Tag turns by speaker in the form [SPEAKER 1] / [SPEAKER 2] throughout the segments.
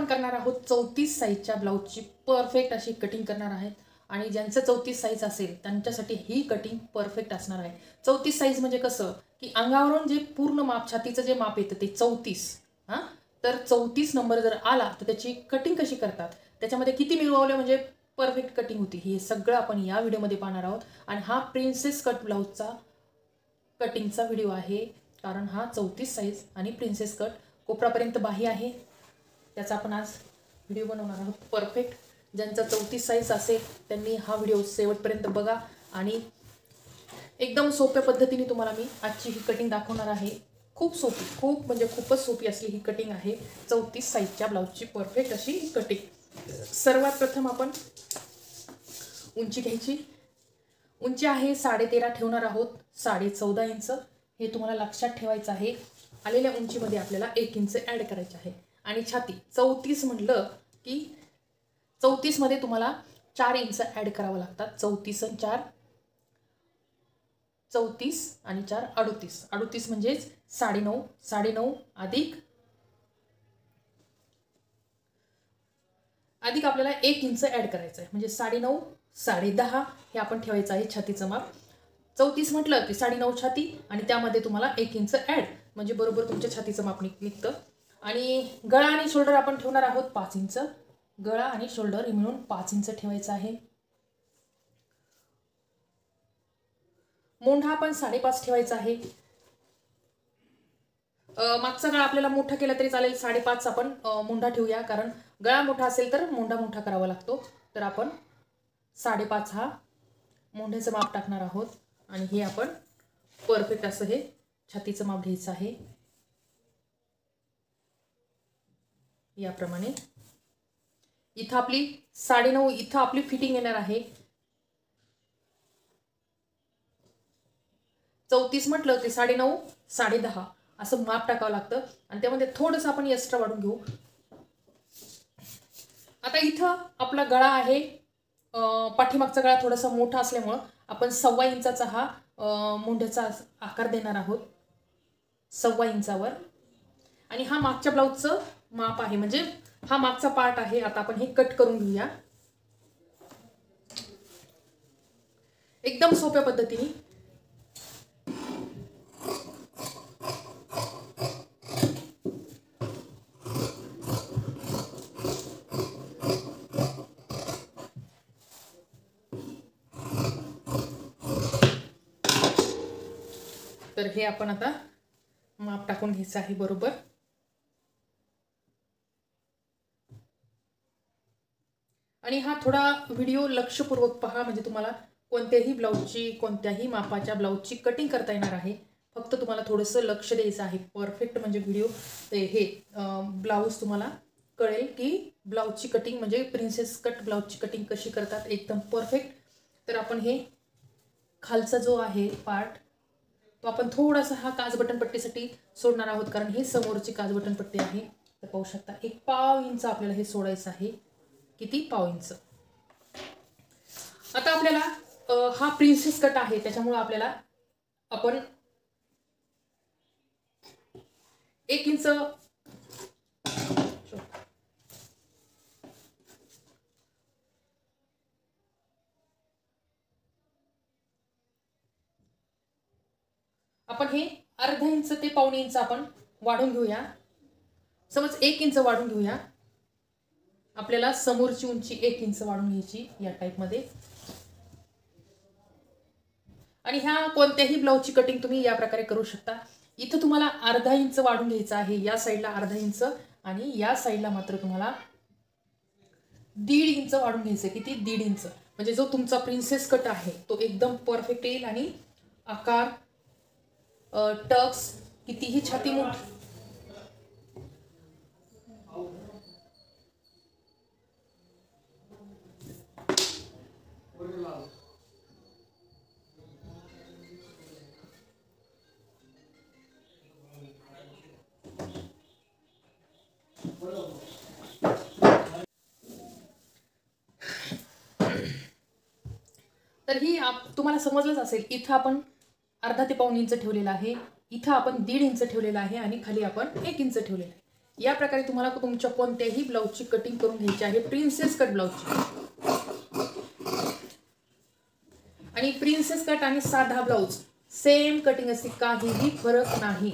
[SPEAKER 1] आपण करणार आहोत 34 साईजच्या ब्लाऊजची परफेक्ट अशी कटिंग करणार आहेत आणि ज्यांचं 34 साईज असेल त्यांच्यासाठी ही कटिंग परफेक्ट असणार आहे। 34 साईज म्हणजे कसं की अंगावरून जे पूर्ण माप छातीचं जे माप येतं ते 34 हां, तर 34 नंबर जर आला तर त्याची कटिंग कशी करतात, त्याच्यामध्ये किती मिळवले म्हणजे परफेक्ट कटिंग होती, हे सगळं आपण या व्हिडिओमध्ये पाहणार आहोत। आणि हा प्रिन्सेस कट ब्लाऊजचा कटिंगचा व्हिडिओ आहे, कारण हा 34 साईज आणि प्रिन्सेस कट कोपरापर्यंत बाही आहे, त्याचा आपण आज व्हिडिओ बनवणार आहोत परफेक्ट। ज्यांचा 34 साईज असेल त्यांनी हा व्हिडिओ शेवटपर्यंत बघा आणि एकदम सोप्या पद्धतीने तुम्हाला मी आजची ही कटिंग दाखवणार आहे। खूप सोपी, खूप म्हणजे खूपच सोपी असली ही कटिंग आहे 34 साईजच्या ब्लाऊजची परफेक्ट अशी कटिंग। सर्वात प्रथम आपण उंची घ्यायची, उंची आहे 13.5 ठेवणार आहोत, 14.5 इंच हे तुम्हाला लक्षात ठेवायचं आहे। आलेल्या उंचीमध्ये आपल्याला 1 इंच ॲड करायचे आहे। आणि छाती 34 म्हटलं की 34 मध्ये तुम्हाला 4 इंच ॲड करावं लागतात। 34 आणि 4 34 आणि 4 38, 38 म्हणजेच 9.5, 9.5 अधिक आपल्याला 1 इंच ॲड करायचं आहे, म्हणजे 9.5, 10.5 हे आपण ठेवायचं आहे छातीचं माप। 34 म्हटलं की 9.5 छाती आणि त्यामध्ये तुम्हाला 1 इंच ॲड, म्हणजे बरोबर तुमच्या छातीचं माप निघतं। आणि गळा आणि शोल्डर आपण ठेवणार आहोत 5 इंच, गळा आणि शोल्डर हे मिळून 5 इंच ठेवायचं आहे। मोंढा आपण 5.5 ठेवायचा आहे। मागचा गळा आपल्याला मोठा केला तरी चालेल, 5.5 आपण मोंढा ठेवूया, कारण गळा मोठा असेल तर मोंढा मोठा करावा लागतो। तर आपण 5.5 हा मोंढ्याचं माप टाकणार आहोत आणि हे आपण परफेक्ट असं हे छातीचं माप घ्यायचं आहे याप्रमाणे। इथं आपली 9.5, इथं आपली फिटिंग येणार आहे। 34 म्हटलं की 9.5, 10.5 असं माप टाकावं लागतं आणि त्यामध्ये थोडंसं आपण एक्स्ट्रा वाढून घेऊ। आता इथं आपला गळा आहे, पाठीमागचा गळा थोडासा मोठा असल्यामुळं आपण 1.25 इंचाचा हा मोंढ्याचा आकार देणार आहोत 1.25 इंचावर। आणि हा मागच्या ब्लाऊजचं माप आहे, म्हणजे हा मागचा पार्ट आहे। आता आपण हे कट करून घेऊया एकदम सोप्या पद्धतीने। तर हे आपण आता माप टाकून घ्यायचं आहे बरोबर। आणि हा थोडा व्हिडिओ लक्षपूर्वक पहा, म्हणजे तुम्हाला कोणत्याही ब्लाऊजची, कोणत्याही मापाच्या ब्लाऊजची कटिंग करता येणार आहे। फक्त तुम्हाला थोडंसं लक्ष द्यायचं आहे परफेक्ट, म्हणजे व्हिडिओ हे ब्लाऊज तुम्हाला कळेल की ब्लाऊजची कटिंग म्हणजे प्रिन्सेस कट ब्लाऊजची कटिंग कशी करतात एकदम परफेक्ट। तर आपण हे खालचा जो आहे पार्ट तो आपण थोडासा हा काज बटन पट्टीसाठी सोडणार आहोत, कारण हे समोरची काज बटन पट्टी आहे। तर पाहू शकता 1.5 इंच आपल्याला हे सोडायचं आहे। किती? 1.5 इंच। आता आपल्याला हा प्रिन्सेस कट आहे, त्याच्यामुळे आपल्याला आपण 1 इंच आपण हे अर्धा इंच ते 1.5 इंच आपण वाढून घेऊया। समज 1 इंच वाढून घेऊया, आपल्याला समोरची उंची 1 इंच वाढून घ्यायची या टाइप मध्ये। आणि ह्या कोणत्याही ब्लाऊजची कटिंग तुम्ही या प्रकारे करू शकता। इथं तुम्हाला अर्धा इंच वाढून घ्यायचं आहे, या साईडला अर्धा इंच आणि या साईडला मात्र तुम्हाला 1.5 इंच वाढून घ्यायचं। किती? 1.5 इंच, म्हणजे जो तुमचा प्रिन्सेस कट आहे तो एकदम परफेक्ट येईल आणि आकार टक्स कितीही छाती मोठी तर ही तुम्हाला समजलंच असेल। इथं आपण अर्धा ते 1.5 इंच ठेवलेला आहे, इथं आपण 1.5 इंच ठेवलेला आहे आणि खाली आपण 1 इंच ठेवलेला आहे। या प्रकारे तुम्हाला तुमच्या कोणत्याही ब्लाऊजची कटिंग करून घ्यायची आहे, प्रिन्सेस कट ब्लाऊजची. आणि प्रिन्सेस कट आणि साधा ब्लाऊज सेम कटिंग असते, काहीही फरक नाही.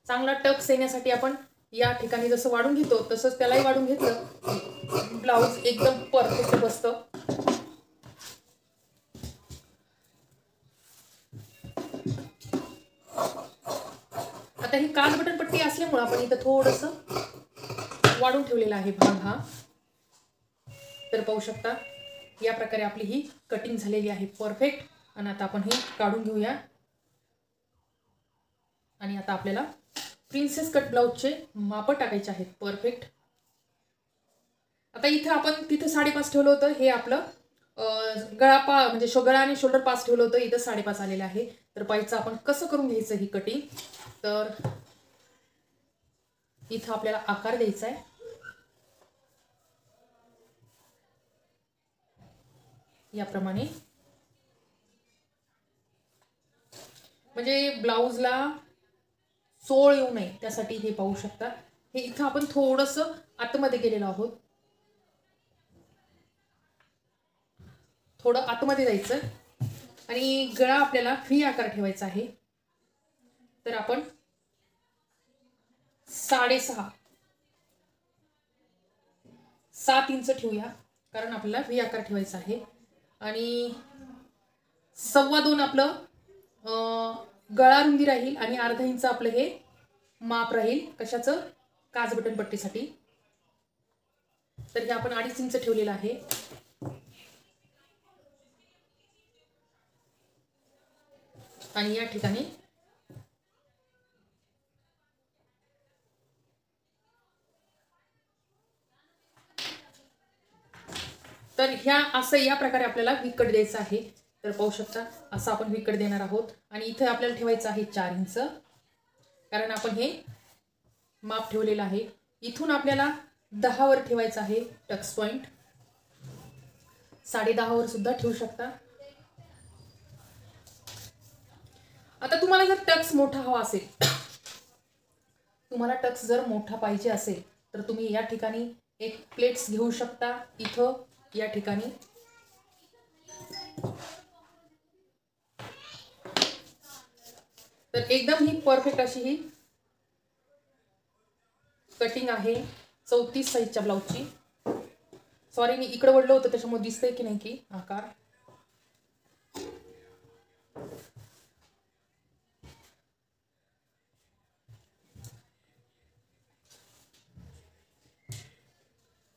[SPEAKER 1] चांगला टक्स येण्यासाठी आपण या ठिकाणी जसं वाढून घेतो तसंच त्यालाही वाढून घेतलं, ब्लाऊज एकदम परफेक्ट बसतं. आता ही काज बटन पट्टी असल्यामुळे आपण इथं थोडंसं वाढून ठेवलेला आहे भाग हा. तर पाहू शकता या प्रकारे आपली ही कटिंग झालेली आहे परफेक्ट. आणि आता आपण हे काढून घेऊया. आणि आता आपल्याला प्रिन्सेस कट ब्लाऊजचे माप टाकायचे आहेत परफेक्ट. आता इथं आपण तिथं 5.5 ठेवलं होतं, हे आपलं गळा म्हणजे गळा आणि शोल्डर पास ठेवलं होतं, इथं 5.5 आलेलं आहे. तर पाहिजे आपण कसं करून घ्यायचं ही कटिंग. तर इथं आपल्याला आकार द्यायचा आहे. याप्रमाणे म्हणजे ब्लाऊजला सोळ येऊ नये त्यासाठी हे पाहू शकता. हे इथं आपण थोडंसं आतमध्ये गेलेलो आहोत, थोडं आतमध्ये जायचं. आणि गळा आपल्याला व्ही आकार ठेवायचा आहे. तर आपण 6.5 7 इंच ठेवूया, कारण आपल्याला व्ही आकार ठेवायचा आहे. आणि 2.25 आपलं गळा रुंदी राहील आणि अर्धा इंच आपलं हे माप राहील कशाचं, काज बटन पट्टीसाठी. तर हे आपण 2.5 इंच ठेवलेलं आहे. आणि या ठिकाणी तर ह्या असं या प्रकारे आपल्याला विकट द्यायचं आहे. तर पाहू शकता असं आपण विकट देणार आहोत. आणि इथे आपल्याला ठेवायचं आहे 4 इंच, कारण आपण हे माप ठेवलेलं आहे. इथून आपल्याला 10 वर ठेवायचं आहे टक्स पॉइंट. 10.5 वर सुद्धा ठेवू शकता. आता तुम्हाला जर टक्स मोठा हवा असेल, तुम्हाला टक्स जर मोठा पाहिजे असेल तर तुम्ही या ठिकाणी एक प्लेट्स घेऊ शकता. इथं या ठिकाणी तर एकदम ही परफेक्ट अशी ही कटिंग आहे 34 साईजच्या ब्लाऊजची. सॉरी मी इकडे वळलो होतं त्याच्यामुळे दिसतंय की नाही की आकार.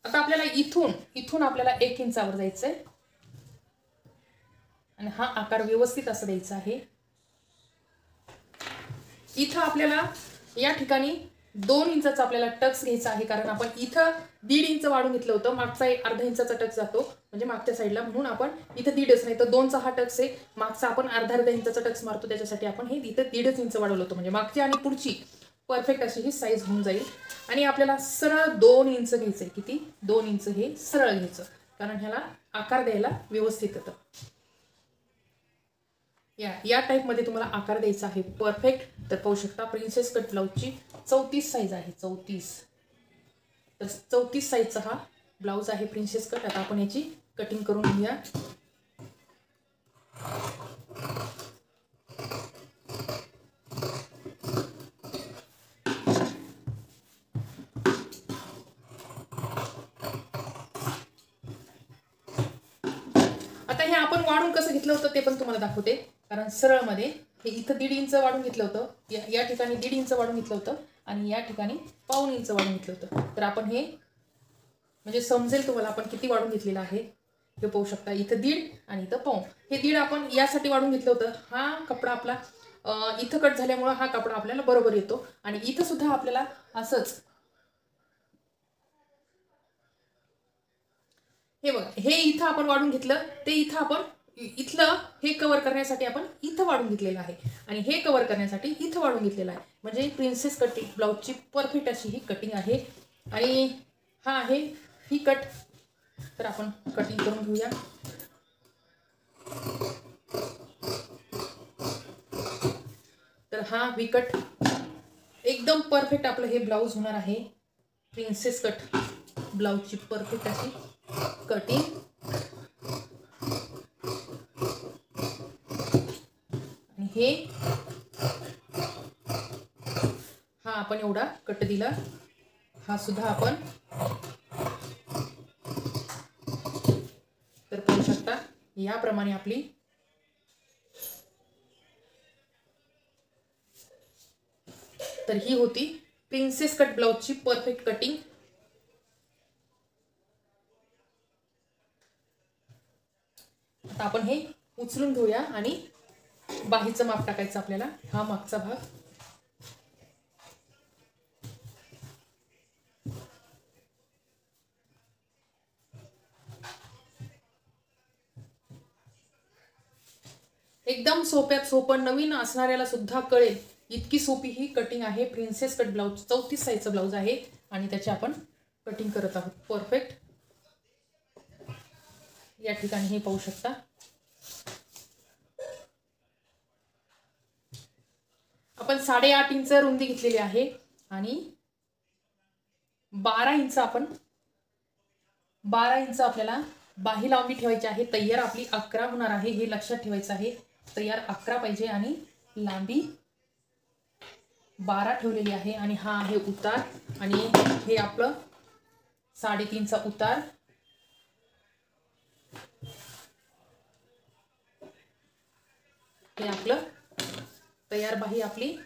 [SPEAKER 1] आता आपल्याला इथून आपल्याला 1 इंचावर जायचंय आणि हा आकार व्यवस्थित असं द्यायचा आहे. इथं आपल्याला या ठिकाणी 2 इंचाचा आपल्याला टक्स घ्यायचा आहे, कारण आपण इथं 1.5 इंच वाढून घेतलं होतं. मागचा अर्धा इंचाचा टक्स जातो म्हणजे मागच्या साईडला, म्हणून आपण इथं 1.5 नाही तर 2चा हा टक्स आहे. मागचा आपण अर्धा इंचाचा टक्स मारतो, त्याच्यासाठी आपण हे इथं 1.5 इंच वाढवलं होतं. म्हणजे मागची आणि पुढची परफेक्ट अशी ही साईज होऊन जाईल. आणि आपल्याला सरळ 2 इंच घ्यायचं आहे. किती? 2 इंच हे सरळ घ्यायचं, कारण ह्याला आकार द्यायला व्यवस्थित येतं. या टाईपमध्ये तुम्हाला आकार द्यायचा आहे परफेक्ट. तर पाहू शकता प्रिन्सेस कट ब्लाऊजची 34 साईज आहे, 34. तर 34 साईजचा हा ब्लाऊज आहे प्रिन्सेस कट. आता आपण याची कटिंग करून घेऊया. आता हे आपण वाढून कसं घेतलं होतं ते पण तुम्हाला दाखवते. कारण सरळमध्ये हे इथं 1.5 इंच वाढून घेतलं होतं, या ठिकाणी 1.5 इंच वाढून घेतलं होतं आणि या ठिकाणी 1.25 इंच वाढून घेतलं होतं. तर आपण हे म्हणजे समजेल तुम्हाला आपण किती वाढून घेतलेलं आहे. हे पाहू शकता इथं 1.5 आणि इथं 1.25. हे 1.5 आपण यासाठी वाढून घेतलं होतं, हा कपडा आपला इथं कट झाल्यामुळे हा कपडा आपल्याला बरोबर येतो. आणि इथं सुद्धा आपल्याला असंच हे बघा, हे इथं आपण वाढून घेतलं, ते इथं आपण इथलं हे कव्हर करण्यासाठी आपण इथं वाढून घेतलेलं आहे आणि हे कव्हर करण्यासाठी इथं वाढून घेतलेलं आहे. म्हणजे प्रिन्सेस कटिंग ब्लाऊजची परफेक्ट अशी ही कटिंग आहे. आणि हा आहे ही कट. तर आपण कटिंग करून घेऊया. तर हा व्ही कट एकदम परफेक्ट आपलं हे ब्लाऊज होणार आहे. प्रिन्सेस कट ब्लाऊजची परफेक्ट अशी कटिंग. आणि हे हा आपण एवढा कट दिला, हा सुद्धा आपण तर पाहू शकता याप्रमाणे आपली तर ही होती प्रिन्सेस कट ब्लाऊजची परफेक्ट कटिंग. आता आपण हे उचलून घेऊया आणि बाहीचं माप टाकायचं आपल्याला. हा मागचा भाग एकदम सोप्यात सोपं, नवीन असणाऱ्याला सुद्धा कळेल इतकी सोपी ही कटिंग आहे. प्रिन्सेस कट ब्लाऊज 34 साईजचं ब्लाऊज आहे आणि त्याची आपण कटिंग करत आहोत परफेक्ट. या ठिकाणी हे पाहू शकता. आपण 8.5 इंच रुंदी घेतलेली आहे आणि 12 इंच आपल्याला बाही लांबी ठेवायची आहे. तयार आपली 11 होणार आहे, हे लक्षात ठेवायचं आहे. तयार 11 पाहिजे आणि लांबी 12 ठेवलेली आहे. आणि हा आहे उतार आणि हे आपलं 3.5चा उतार. हे आपलं तयार बाही आपली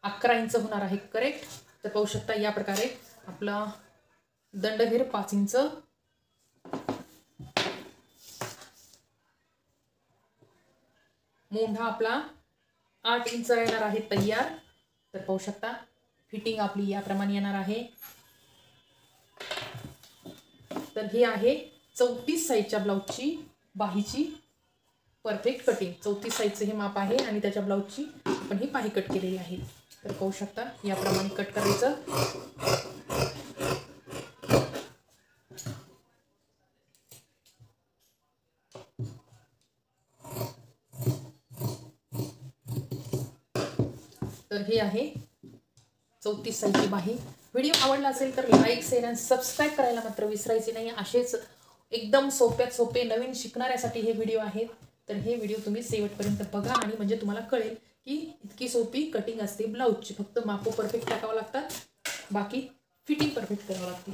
[SPEAKER 1] 11 इंच होणार आहे करेक्ट. तर पाहू शकता या प्रकारे आपला दंडघेर 5 इंच, मोंढा आपला 8 इंच येणार आहे तयार. तर पाहू शकता फिटिंग आपली याप्रमाणे येणार आहे. तर ही आहे 34 साईजच्या ब्लाऊजची बाहीची परफेक्ट कटिंग. 34 साईजचं हे माप आहे आणि त्याच्या ब्लाऊजची आपण ही बाही कट केलेली आहे. तर पाहू शकता याप्रमाणे कट करायचं. तर हे आहे 34 साईजची बाही. व्हिडिओ आवडला असेल तर लाईक, शेअर आणि सबस्क्राईब करायला मात्र विसरायचे नाही. असेच एकदम सोप्यात सोपे नवीन शिकणाऱ्यासाठी हे व्हिडिओ आहेत. तर हे व्हिडिओ तुम्ही शेवटपर्यंत बघा आणि म्हणजे तुम्हाला कळेल की इतकी सोपी कटिंग असते ब्लाऊजची. फक्त माप परफेक्ट टाकावं लागतात, बाकी फिटिंग परफेक्ट करावं लागते.